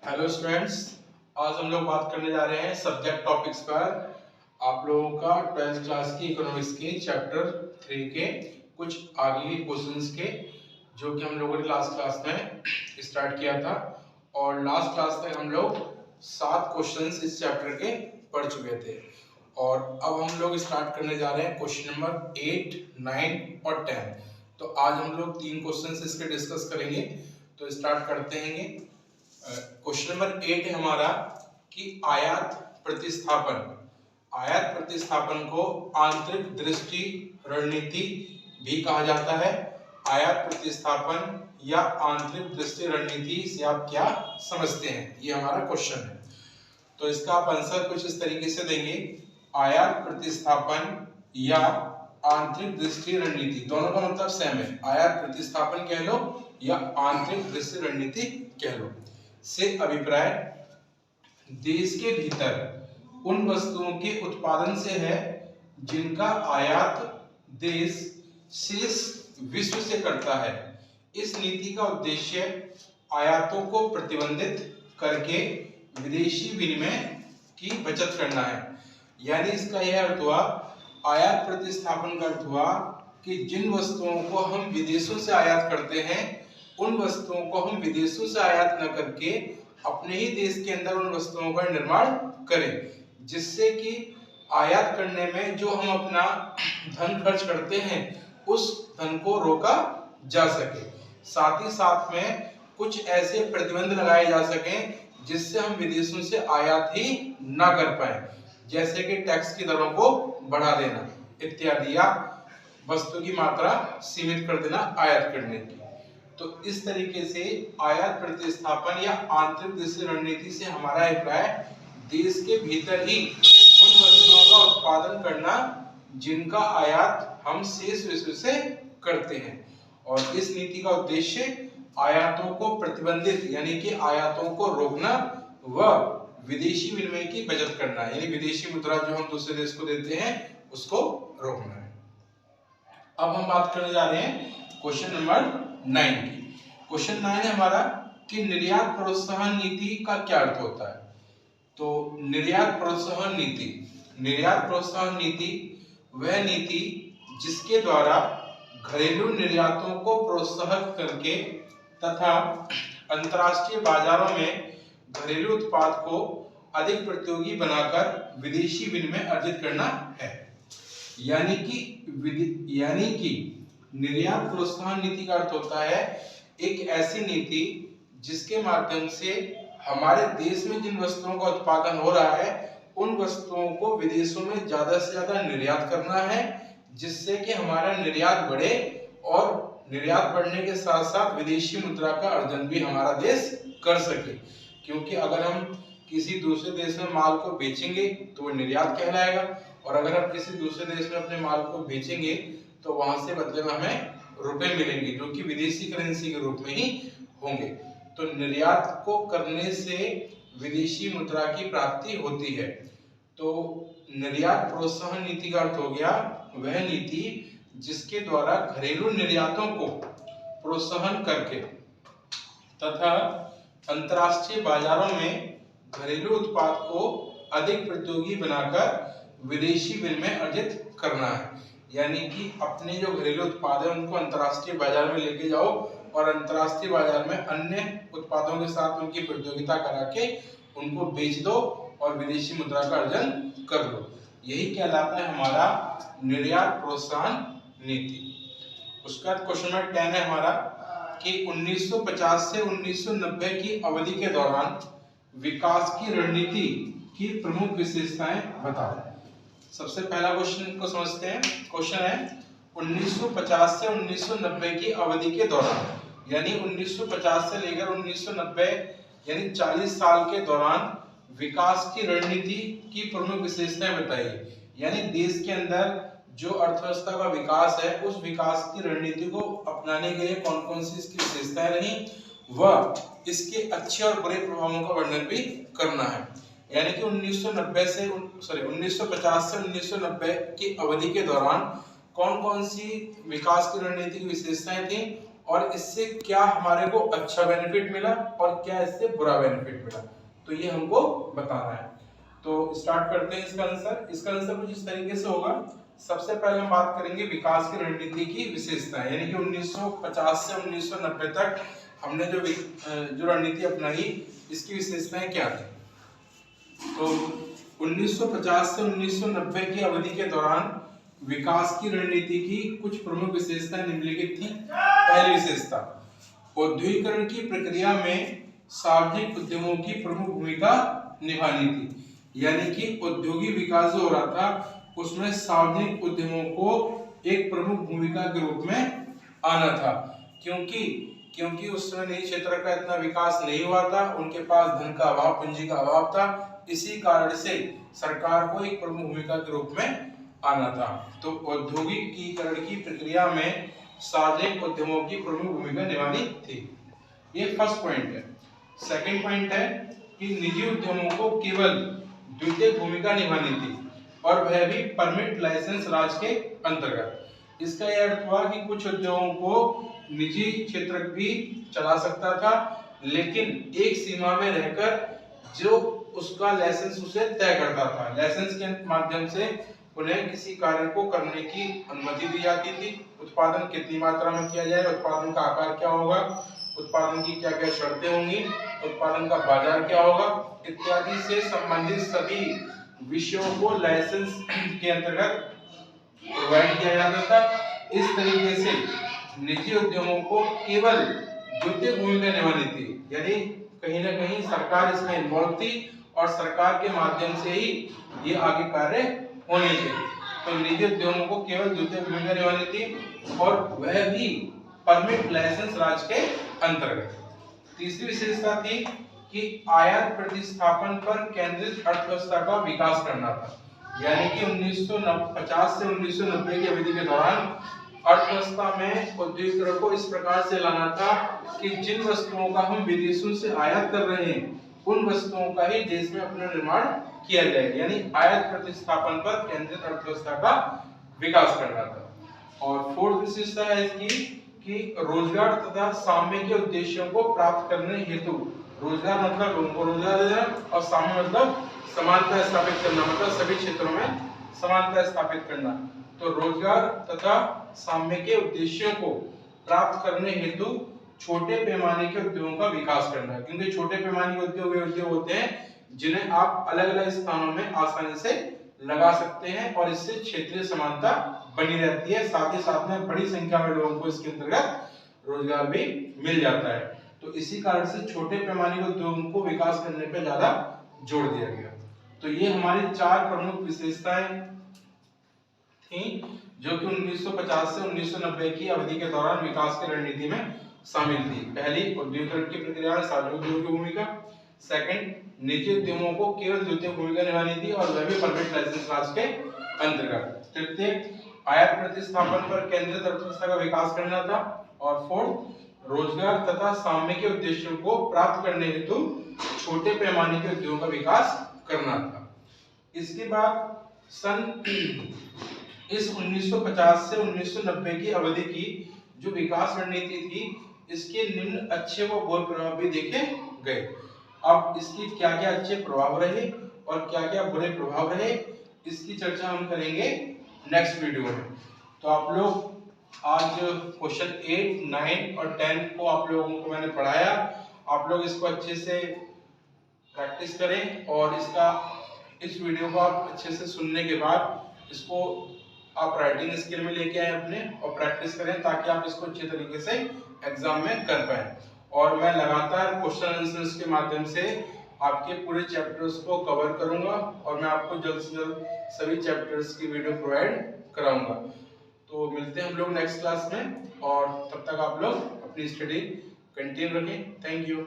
Hello students, आज हम लोग बात करने जा रहे हैं सब्जेक्ट टॉपिक्स पर। आप लोगों का 12th क्लास की इकोनॉमिक्स के चैप्टर 3 के कुछ आगे के क्वेश्चंस के जो कि हम लोगों ने लास्ट क्लास में स्टार्ट किया था और लास्ट क्लास तक हम लोग 7 क्वेश्चंस इस चैप्टर के पढ़ चुके थे और अब हम लोग स्टार्ट करने जा रहे हैं क्वेश्चन नंबर 8, 9 और 10। तो आज हम लोग 3 क्वेश्चंस इसके डिस्कस करेंगे। तो स्टार्ट करते हैं। क्वेश्चन नंबर 8 है हमारा कि आयात प्रतिस्थापन। आयात प्रतिस्थापन को आंतरिक दृष्टि रणनीति भी कहा जाता है। आयात प्रतिस्थापन या आंतरिक दृष्टि रणनीति से आप क्या समझते हैं, ये हमारा क्वेश्चन है। तो इसका आप आंसर कुछ इस तरीके से देंगे, आयात प्रतिस्थापन या आंतरिक दृष्टि रणनीति, दोनों का मतलब सेम है। आयात प्रतिस्थापन कह लो या आंतरिक दृष्टि रणनीति कह लो। से अभिप्राय देश के भीतर उन वस्तुओं के उत्पादन से है जिनका आयात देश शेष विश्व से करता है। इस नीति का उद्देश्य आयातों को प्रतिबंधित करके विदेशी विनिमय की बचत करना है। यानी इसका यह अर्थ हुआ, आयात प्रतिस्थापन का अर्थ हुआ कि जिन वस्तुओं को हम विदेशों से आयात करते हैं उन वस्तुओं को हम विदेशों से आयात न करके अपने ही देश के अंदर उन वस्तुओं का निर्माण करें, जिससे कि आयात करने में जो हम अपना धन खर्च करते हैं उस धन को रोका जा सके। साथ ही साथ में कुछ ऐसे प्रतिबंध लगाए जा सकें जिससे हम विदेशों से आयात ही ना कर पाए, जैसे कि टैक्स की दरों को बढ़ा देना इत्यादि, या वस्तु की मात्रा सीमित कर देना आयात करने की। तो इस तरीके से आयात प्रतिस्थापन या आंतरिक दृष्टि रणनीति से हमारा अभिप्राय देश के भीतर ही उन वस्तुओं का उत्पादन करना जिनका आयात हम शेष विश्व से करते हैं, और इस नीति का उद्देश्य आयातों को प्रतिबंधित यानी कि आयातों को रोकना व विदेशी विनिमय की बचत करना, यानी विदेशी मुद्रा जो हम दूसरे देश को देते हैं उसको रोकना है। अब हम बात करने जा रहे हैं क्वेश्चन नंबर 9 की। क्वेश्चन 9 है हमारा कि निर्यात प्रोत्साहन नीति का क्या अर्थ होता है। तो निर्यात प्रोत्साहन नीति, निर्यात प्रोत्साहन नीति वह नीति जिसके द्वारा घरेलू निर्यातों को प्रोत्साहित करके तथा अंतर्राष्ट्रीय बाजारों में घरेलू उत्पाद को अधिक प्रतियोगी बनाकर विदेशी विनिमय अर्जित करना है। यानी कि निर्यात प्रोत्साहन नीति का अर्थ होता है एक ऐसी नीति जिसके माध्यम से हमारे देश में जिन वस्तुओं का उत्पादन हो रहा है उन वस्तुओं को विदेशों में ज्यादा से ज्यादा निर्यात करना है, जिससे कि हमारा निर्यात बढ़े और निर्यात बढ़ने के साथ साथ विदेशी मुद्रा का अर्जन भी हमारा देश कर सके। क्योंकि अगर हम किसी दूसरे देश में माल को बेचेंगे तो वो निर्यात कहलाएगा, और अगर हम किसी दूसरे देश में अपने माल को बेचेंगे तो वहां से बदले में हमें रुपए मिलेंगे जो कि विदेशी करेंसी के रूप में ही होंगे। तो निर्यात को करने से विदेशी मुद्रा की प्राप्ति होती है। तो निर्यात प्रोत्साहन नीति का अर्थ हो गया वह नीति जिसके द्वारा घरेलू निर्यातों को प्रोत्साहन करके तथा अंतर्राष्ट्रीय बाजारों में घरेलू उत्पाद को अधिक प्रतियोगी बनाकर विदेशी विनिमय अर्जित करना है। यानी कि अपने जो घरेलू उत्पाद है उनको अंतर्राष्ट्रीय बाजार में लेके जाओ और अंतर्राष्ट्रीय बाजार में अन्य उत्पादों के साथ उनकी प्रतियोगिता करा के उनको बेच दो और विदेशी मुद्रा का अर्जन कर लो। यही कहलाता है हमारा निर्यात प्रोत्साहन नीति। उसका क्वेश्चन नंबर 10 है हमारा कि 1950 से 1990 की अवधि के दौरान विकास की रणनीति की प्रमुख विशेषताएं बताओ। सबसे पहला क्वेश्चन को समझते हैं। क्वेश्चन है 1950 से 1990 की अवधि के दौरान, यानी 1950 से लेकर 1990 यानी 40 साल के दौरान विकास की रणनीति की प्रमुख विशेषताएं बताइए। यानी देश के अंदर जो अर्थव्यवस्था का विकास है उस विकास की रणनीति को अपनाने के लिए कौन कौन सी इसकी विशेषताएं रही व इसके अच्छे और बुरे प्रभावों का वर्णन भी करना है। यानी कि 1950 से 1990 की अवधि के दौरान कौन कौन सी विकास की रणनीति की विशेषताएं थी और इससे क्या हमारे को अच्छा बेनिफिट मिला और क्या इससे बुरा बेनिफिट मिला, तो ये हमको बताना है। तो स्टार्ट करते हैं इसका आंसर। इसका आंसर कुछ इस तरीके से होगा। सबसे पहले हम बात करेंगे विकास की रणनीति की विशेषताएं, यानी कि 1950 से 1990 तक हमने जो रणनीति अपनाई, इसकी विशेषताएं क्या थी। तो 1950 से 1990 की अवधि के दौरान विकास की रणनीति की कुछ प्रमुख विशेषताएं निम्नलिखित थी। पहली विशेषता, औद्योगिकरण की प्रक्रिया में सार्वजनिक उद्यमों की प्रमुख भूमिका निभानी थी, यानी कि औद्योगिक विकास जो हो रहा था उसमें सार्वजनिक उद्यमों को एक प्रमुख भूमिका के रूप में आना था, क्योंकि उस समय निजी क्षेत्र का इतना विकास नहीं हुआ था, उनके पास धन का अभाव, पूंजी का अभाव था। इसी कारण से सरकार को एक प्रमुख भूमिका के रूप में आना था। तो औद्योगिकीकरण की प्रक्रिया में सार्वजनिक उद्यमों की प्रमुख भूमिका निभानी थी। ये फर्स्ट पॉइंट है। सेकंड पॉइंट है कि निजी उद्यमों को केवल द्वितीय भूमिका निभानी थी, और वह भी परमिट लाइसेंस राज के अंतर्गत। इसका यह अर्थ हुआ कि कुछ उद्योगों को निजी क्षेत्र भी चला सकता था, लेकिन एक सीमा में रहकर जो उसका लाइसेंस उसे तय करता था। लाइसेंस के माध्यम से उन्हें किसी कार्य को करने की अनुमति दी जाती थी। उत्पादन कितनी मात्रा में किया जाए, उत्पादन का आकार क्या होगा, उत्पादन की क्या क्या शर्तें होंगी, उत्पादन का बाजार क्या होगा, इत्यादि से संबंधित सभी विषयों को लाइसेंस के अंतर्गत प्रोवाइड किया जाता था। इस तरीके से निजी उद्यमों को केवल द्वितीय भूमिका निभानी थी, यानी कहीं ना कहीं सरकार इसमें इन्वॉल्व थी और सरकार के माध्यम से ही ये आगे कार्य होने थे। तो निजी उद्यमों को केवल द्वितीय भूमिका निभानी थी, और वह भी परमिट लाइसेंस राज के अंतर्गत। तीसरी विशेषता थी कि आयात प्रतिस्थापन पर केंद्रित अर्थव्यवस्था का विकास करना था, यानी कि 1950 से 1990 की अवधि के दौरान अर्थव्यवस्था में औद्योगिकरण को इस प्रकार से लाना था कि जिन वस्तुओं का हम विदेशों से आयात कर रहे हैं, उन वस्तुओं का ही देश में अपना निर्माण किया जाए, यानी आयात प्रतिस्थापन पर केंद्रित अर्थव्यवस्था का विकास करना था। और फोर्थ विशेषता है इसकी कि रोजगार तथा साम्य के उद्देश्यों को प्राप्त करने हेतु, रोजगार मतलब लोगों को रोजगार देना, और साम्य मतलब समानता स्थापित करना, मतलब सभी क्षेत्रों में समानता स्थापित करना। तो रोजगार तथा साम्य के उद्देश्यों को प्राप्त करने हेतु छोटे पैमाने के उद्योगों का विकास करना है, क्योंकि छोटे पैमाने के उद्योग वे उद्योग होते हैं जिन्हें आप अलग अलग स्थानों में आसानी से लगा सकते हैं, और इससे क्षेत्रीय समानता बनी रहती है। साथ ही साथ में बड़ी संख्या में लोगों को इसके अंतर्गत रोजगार भी मिल जाता है। तो इसी कारण से छोटे पैमाने के उद्योगों को विकास करने पर ज्यादा जोर दिया गया। तो ये हमारी 4 प्रमुख विशेषताएं थी जो कि 1950 से 1990 की अवधि के दौरान विकास की रणनीति में शामिल थी। पहली, औद्योगिकरण की प्रक्रिया में सार्वजनिक उद्योगों की भूमिका। सेकंड, निजी उद्यमों को केवल द्वितीय भूमिका निभानी थी, और वह भी परमिट लाइसेंस राज के अंतर्गत। तृतीय, आयात प्रतिस्थापन पर केंद्रित अर्थव्यवस्था का विकास करना था। और फोर्थ, रोजगार तथा साम्य के उद्देश्यों को प्राप्त करने हेतु छोटे पैमाने के उद्योगों का विकास करना था। इसके बाद इस 1950 से 1990 की अवधि की जो विकास रणनीति थी, इसके निम्न अच्छे व बुरे प्रभाव भी देखे गए। अब इसकी क्या क्या अच्छे प्रभाव रहे और क्या क्या बुरे प्रभाव रहे, इसकी चर्चा हम करेंगे नेक्स्ट वीडियो में। तो आप लोग आज क्वेश्चन 8, 9 और 10 को आप लोगों को मैंने पढ़ाया। आप लोग इसको अच्छे से प्रैक्टिस करें, और इस वीडियो को आप अच्छे से सुनने के बाद इसको आप राइटिंग स्किल में लेके आए अपने, और प्रैक्टिस करें ताकि आप इसको अच्छे तरीके से एग्जाम में कर पाए। और मैं लगातार क्वेश्चन आंसर्स के माध्यम से आपके पूरे चैप्टर्स को कवर करूंगा, और मैं आपको जल्द से जल्द सभी चैप्टर्स की वीडियो प्रोवाइड कराऊंगा। तो मिलते हैं हम लोग नेक्स्ट क्लास में, और तब तक आप लोग अपनी स्टडी कंटिन्यू रखें। Thank you.